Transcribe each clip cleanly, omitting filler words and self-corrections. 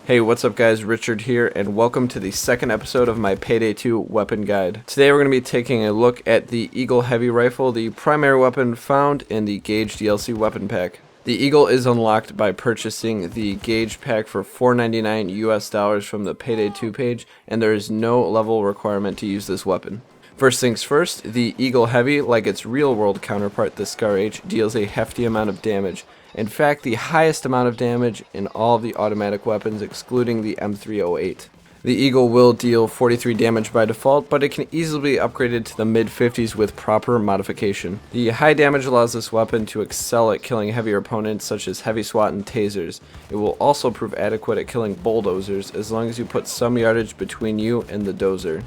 Hey, what's up guys, Richard here, and welcome to the second episode of my Payday 2 weapon guide. Today we're going to be taking a look at the Eagle Heavy Rifle, the primary weapon found in the Gauge DLC weapon pack. The Eagle is unlocked by purchasing the Gauge pack for $4.99 US from the Payday 2 page, and there is no level requirement to use this weapon. First things first, the Eagle Heavy, like its real-world counterpart, the SCAR-H, deals a hefty amount of damage. In fact, the highest amount of damage in all of the automatic weapons, excluding the M308. The Eagle will deal 43 damage by default, but it can easily be upgraded to the mid-50s with proper modification. The high damage allows this weapon to excel at killing heavier opponents such as heavy SWAT and tasers. It will also prove adequate at killing bulldozers as long as you put some yardage between you and the dozer.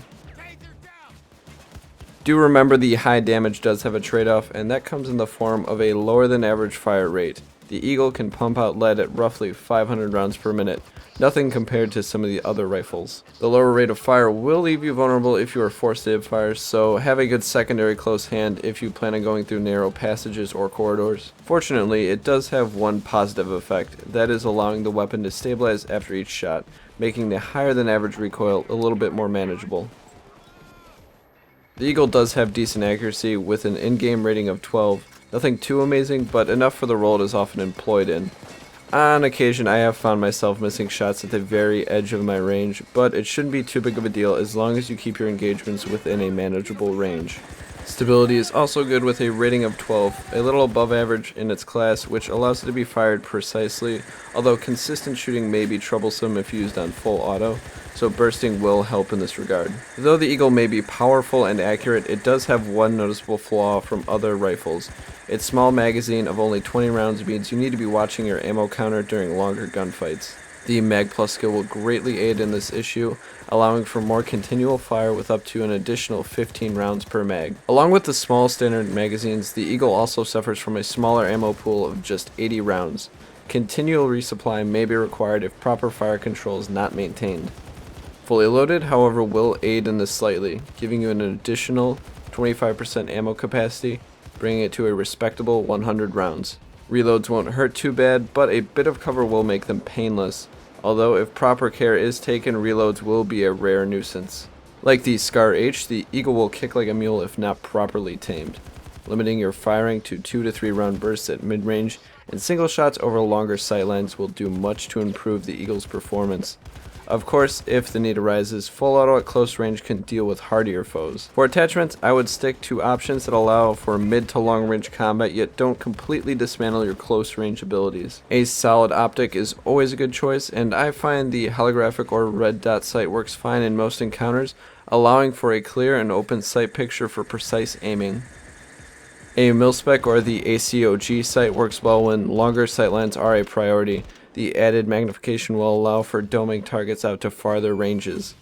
Do remember the high damage does have a trade-off, and that comes in the form of a lower than average fire rate. The Eagle can pump out lead at roughly 500 rounds per minute, nothing compared to some of the other rifles. The lower rate of fire will leave you vulnerable if you are forced to hipfire, so have a good secondary close hand if you plan on going through narrow passages or corridors. Fortunately, it does have one positive effect, that is allowing the weapon to stabilize after each shot, making the higher than average recoil a little bit more manageable. The Eagle does have decent accuracy with an in-game rating of 12. Nothing too amazing, but enough for the role it is often employed in. On occasion, I have found myself missing shots at the very edge of my range, but it shouldn't be too big of a deal as long as you keep your engagements within a manageable range. Stability is also good with a rating of 12, a little above average in its class, which allows it to be fired precisely, although consistent shooting may be troublesome if used on full auto, so bursting will help in this regard. Though the Eagle may be powerful and accurate, it does have one noticeable flaw from other rifles. Its small magazine of only 20 rounds means you need to be watching your ammo counter during longer gunfights. The Mag Plus skill will greatly aid in this issue, allowing for more continual fire with up to an additional 15 rounds per mag. Along with the small standard magazines, the Eagle also suffers from a smaller ammo pool of just 80 rounds. Continual resupply may be required if proper fire control is not maintained. Fully loaded, however, will aid in this slightly, giving you an additional 25% ammo capacity, bringing it to a respectable 100 rounds. Reloads won't hurt too bad, but a bit of cover will make them painless, although if proper care is taken, reloads will be a rare nuisance. Like the SCAR-H, the Eagle will kick like a mule if not properly tamed, limiting your firing to 2 to 3 round bursts at mid-range, and single shots over longer sightlines will do much to improve the Eagle's performance. Of course, if the need arises, full auto at close range can deal with hardier foes. For attachments, I would stick to options that allow for mid to long range combat yet don't completely dismantle your close range abilities. A solid optic is always a good choice, and I find the holographic or red dot sight works fine in most encounters, allowing for a clear and open sight picture for precise aiming. A MILSPEC or the ACOG sight works well when longer sightlines are a priority. The added magnification will allow for doming targets out to farther ranges.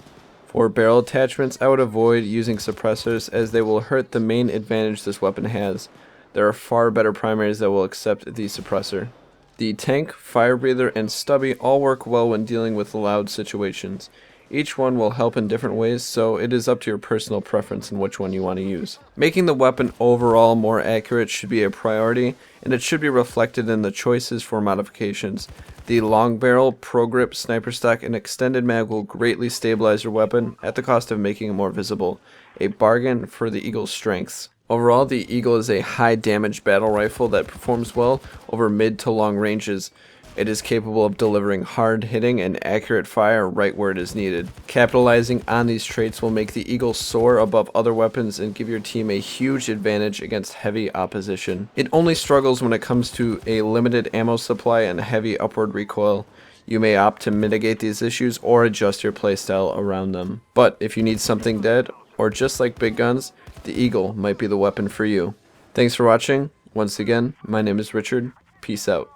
For barrel attachments, I would avoid using suppressors as they will hurt the main advantage this weapon has. There are far better primaries that will accept the suppressor. The tank, fire breather, and stubby all work well when dealing with loud situations. Each one will help in different ways, so it is up to your personal preference in which one you want to use. Making the weapon overall more accurate should be a priority, and it should be reflected in the choices for modifications. The long barrel, pro grip, sniper stock, and extended mag will greatly stabilize your weapon at the cost of making it more visible, a bargain for the Eagle's strengths. Overall, the Eagle is a high damage battle rifle that performs well over mid to long ranges. It is capable of delivering hard hitting and accurate fire right where it is needed. Capitalizing on these traits will make the Eagle soar above other weapons and give your team a huge advantage against heavy opposition. It only struggles when it comes to a limited ammo supply and heavy upward recoil. You may opt to mitigate these issues or adjust your playstyle around them. But if you need something dead, or just like big guns, the Eagle might be the weapon for you. Thanks for watching. Once again, my name is Richard. Peace out.